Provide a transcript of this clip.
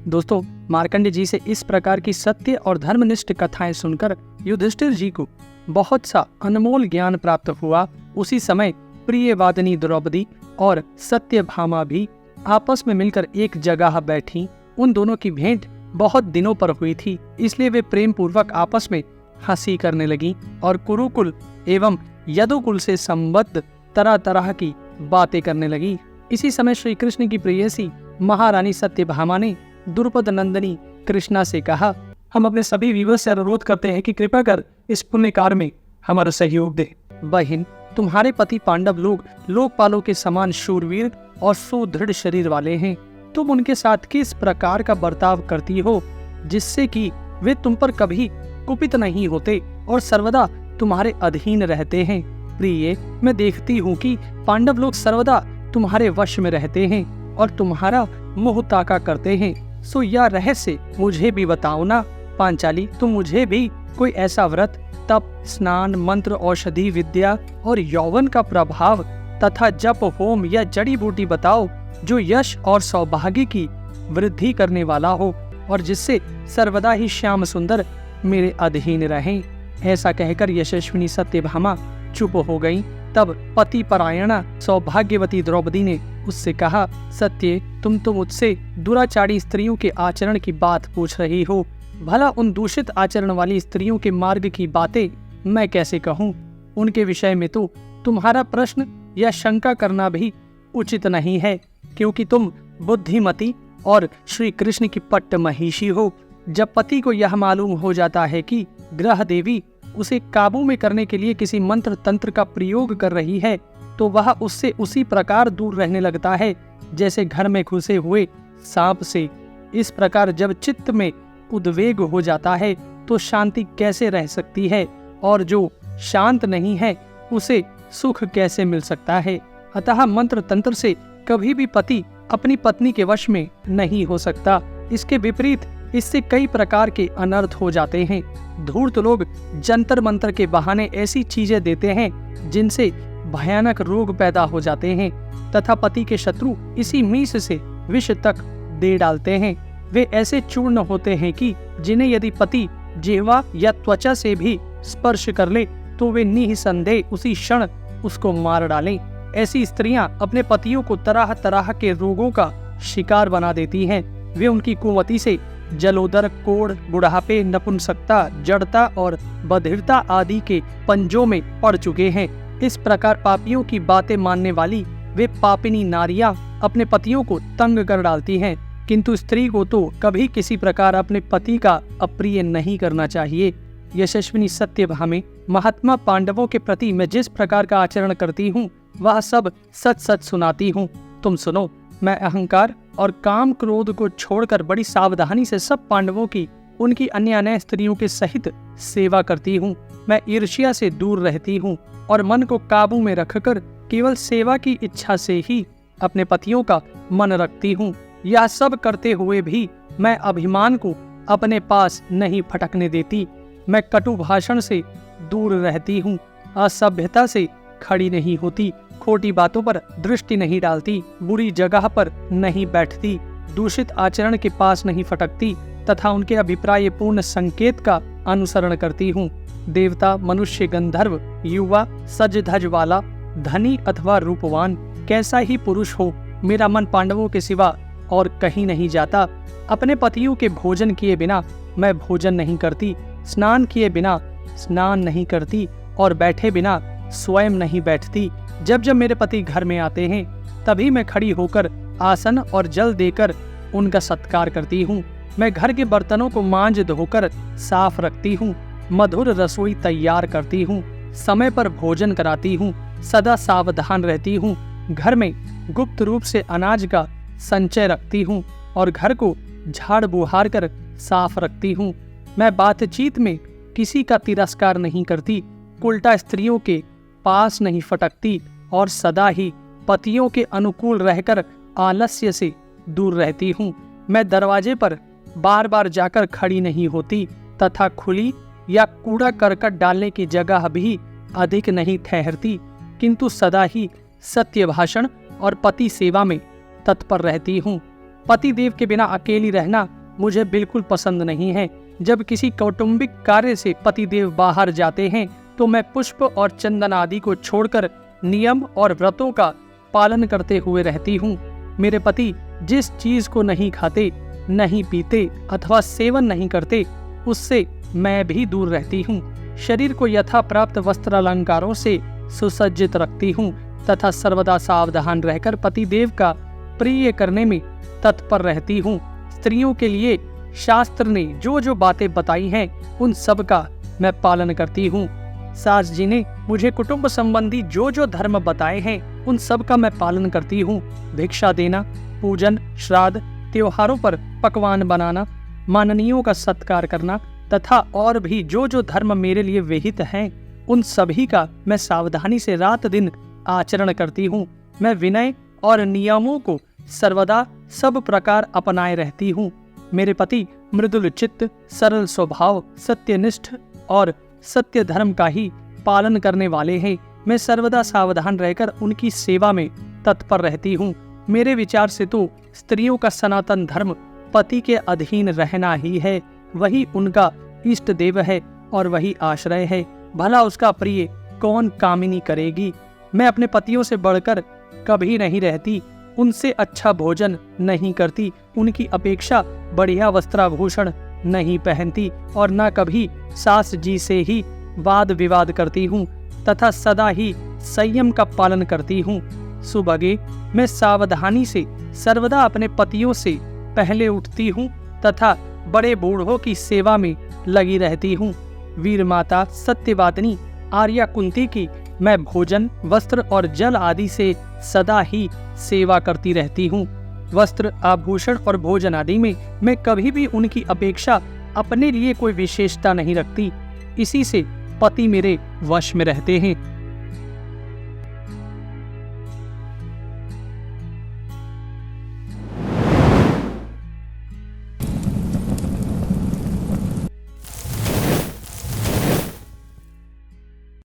दोस्तों, मार्कंडेय जी से इस प्रकार की सत्य और धर्मनिष्ठ कथाएं सुनकर युधिष्ठिर जी को बहुत सा अनमोल ज्ञान प्राप्त हुआ। उसी समय प्रियवादिनी द्रौपदी और सत्यभामा भी आपस में मिलकर एक जगह बैठी। उन दोनों की भेंट बहुत दिनों पर हुई थी, इसलिए वे प्रेम पूर्वक आपस में हंसी करने लगी और कुरुकुल एवं यदुकुल से संबद्ध तरह तरह की बातें करने लगी। इसी समय श्री कृष्ण की प्रेयसी महारानी सत्यभामा ने द्रुपद नंदिनी कृष्णा से कहा, हम अपने सभी विवश से अनुरोध करते हैं कि कृपा कर इस पुण्य कार्य में हमारा सहयोग दे। बहन, तुम्हारे पति पांडव लोग लोकपालों के समान शूरवीर और सुदृढ़ शरीर वाले हैं। तुम उनके साथ किस प्रकार का बर्ताव करती हो जिससे कि वे तुम पर कभी कुपित नहीं होते और सर्वदा तुम्हारे अधीन रहते हैं। प्रिय, मैं देखती हूँ कि पांडव लोग सर्वदा तुम्हारे वश में रहते हैं और तुम्हारा मोह ताका करते हैं। सो यह रहस्य मुझे भी बताओ ना। पांचाली, तुम मुझे भी कोई ऐसा व्रत, तप, स्नान, मंत्र, औषधि विद्या और यौवन का प्रभाव तथा जप, होम या जड़ी बूटी बताओ जो यश और सौभाग्य की वृद्धि करने वाला हो और जिससे सर्वदा ही श्याम सुंदर मेरे अधीन रहें। ऐसा कहकर यशस्विनी सत्यभामा चुप हो गई। तब पति परायणा सौभाग्यवती द्रौपदी ने उससे कहा, सत्य, तुम तो मुझसे दुराचारी स्त्रियों के आचरण की बात पूछ रही हो। भला उन दूषित आचरण वाली स्त्रियों के मार्ग की बातें मैं कैसे कहूँ? उनके विषय में तो तुम्हारा प्रश्न या शंका करना भी उचित नहीं है, क्योंकि तुम बुद्धिमती और श्री कृष्ण की पट्ट महिषी हो। जब पति को यह मालूम हो जाता है कि ग्रह देवी उसे काबू में करने के लिए किसी मंत्र तंत्र का प्रयोग कर रही है, तो वह उससे उसी प्रकार दूर रहने लगता है जैसे घर में घुसे हुए सांप से। इस प्रकार जब चित्त में उद्वेग हो जाता है तो शांति कैसे रह सकती है, और जो शांत नहीं है उसे सुख कैसे मिल सकता है। अतः मंत्र तंत्र से कभी भी पति अपनी पत्नी के वश में नहीं हो सकता। इसके विपरीत इससे कई प्रकार के अनर्थ हो जाते हैं। धूर्त लोग जंतर मंत्र के बहाने ऐसी चीजें देते हैं जिनसे भयानक रोग पैदा हो जाते हैं तथा पति के शत्रु इसी मीस से विष तक दे डालते हैं। वे ऐसे चूर्ण होते हैं कि जिन्हें यदि पति जिह्वा या त्वचा से भी स्पर्श कर ले तो वे निसंदेह उसी क्षण उसको मार डालें। ऐसी स्त्रियां अपने पतियों को तरह तरह के रोगों का शिकार बना देती हैं। वे उनकी कुंवती से जलोदर, कोढ़, बुढ़ापे, नपुंसकता, जड़ता और बधिरता आदि के पंजों में पड़ चुके हैं। इस प्रकार पापियों की बातें मानने वाली वे पापिनी नारियां अपने पतियों को तंग कर डालती हैं, किंतु स्त्री को तो कभी किसी प्रकार अपने पति का अप्रिय नहीं करना चाहिए। यशस्विनी सत्यभामे, महात्मा पांडवों के प्रति मैं जिस प्रकार का आचरण करती हूँ वह सब सच सच सुनाती हूँ। तुम सुनो। मैं अहंकार और काम क्रोध को छोड़कर बड़ी सावधानी से सब पांडवों की, उनकी अन्य अन्य स्त्रियों के सहित सेवा करती हूँ। मैं ईर्ष्या से दूर रहती हूँ और मन को काबू में रखकर केवल सेवा की इच्छा से ही अपने पतियों का मन रखती हूँ। यह सब करते हुए भी मैं अभिमान को अपने पास नहीं फटकने देती। मैं कटु भाषण से दूर रहती हूँ, असभ्यता से खड़ी नहीं होती, खोटी बातों पर दृष्टि नहीं डालती, बुरी जगह पर नहीं बैठती, दूषित आचरण के पास नहीं फटकती तथा उनके अभिप्राय पूर्ण संकेत का अनुसरण करती हूँ। देवता, मनुष्य, गंधर्व, युवा, सज धज वाला, धनी अथवा रूपवान, कैसा ही पुरुष हो, मेरा मन पांडवों के सिवा और कहीं नहीं जाता। अपने पतियों के भोजन किए बिना मैं भोजन नहीं करती, स्नान किए बिना स्नान नहीं करती और बैठे बिना स्वयं नहीं बैठती। जब जब मेरे पति घर में आते हैं तभी मैं खड़ी होकर आसन और जल देकर उनका सत्कार करती हूँ। मैं घर के बर्तनों को मांज धोकर साफ रखती हूँ, मधुर रसोई तैयार करती हूँ, समय पर भोजन कराती हूँ, सदा सावधान रहती हूँ। घर में गुप्त रूप से अनाज का संचय रखती हूँ और घर को झाड़ बुहार कर साफ रखती हूँ। मैं बातचीत में किसी का तिरस्कार नहीं करती, उल्टा स्त्रियों के पास नहीं फटकती और सदा ही पतियों के अनुकूल रहकर आलस्य से दूर रहती हूँ। मैं दरवाजे पर बार बार जाकर खड़ी नहीं होती तथा खुली या कूड़ा करकट डालने की जगह भी अधिक नहीं ठहरती, किंतु सदा ही सत्य भाषण और पति सेवा में तत्पर रहती हूँ। पति देव के बिना अकेली रहना मुझे बिल्कुल पसंद नहीं है। जब किसी कौटुंबिक कार्य से पतिदेव बाहर जाते हैं तो मैं पुष्प और चंदन आदि को छोड़कर नियम और व्रतों का पालन करते हुए रहती हूँ। मेरे पति जिस चीज को नहीं खाते, नहीं पीते अथवा सेवन नहीं करते, उससे मैं भी दूर रहती हूँ। शरीर को यथा प्राप्त वस्त्र अलंकारों से सुसज्जित रखती हूँ तथा सर्वदा सावधान रहकर पतिदेव का प्रिय करने में तत्पर रहती हूँ। स्त्रियों के लिए शास्त्र ने जो जो बातें बताई हैं उन सब का मैं पालन करती हूँ। सास जी ने मुझे कुटुंब संबंधी जो जो धर्म बताए हैं उन सब का मैं पालन करती हूँ। भिक्षा देना, पूजन, श्राद्ध, त्योहारों पर पकवान बनाना, माननीयों का सत्कार करना तथा और भी जो जो धर्म मेरे लिए विहित हैं उन सभी का मैं सावधानी से रात दिन आचरण करती हूँ। मैं विनय और नियमों को सर्वदा सब प्रकार अपनाए रहती हूँ। मेरे पति मृदुल चित्त, सरल स्वभाव, सत्यनिष्ठ और सत्य धर्म का ही पालन करने वाले हैं। मैं सर्वदा सावधान रहकर उनकी सेवा में तत्पर रहती हूँ। मेरे विचार से तो स्त्रियों का सनातन धर्म पति के अधीन रहना ही है। वही उनका इष्ट देव है और वही आश्रय है। भला उसका प्रिय कौन कामिनी करेगी। मैं अपने पतियों से बढ़कर कभी नहीं रहती, उनसे अच्छा भोजन नहीं करती, उनकी अपेक्षा बढ़िया वस्त्राभूषण नहीं पहनती और न कभी सास जी से ही वाद विवाद करती हूँ तथा सदा ही संयम का पालन करती हूँ। सुबह मैं सावधानी से सर्वदा अपने पतियों से पहले उठती हूँ तथा बड़े बूढ़ों की सेवा में लगी रहती हूँ। वीर माता सत्यवादिनी आर्या कुंती की मैं भोजन, वस्त्र और जल आदि से सदा ही सेवा करती रहती हूँ। वस्त्र, आभूषण और भोजन आदि में मैं कभी भी उनकी अपेक्षा अपने लिए कोई विशेषता नहीं रखती। इसी से पति मेरे वश में रहते हैं।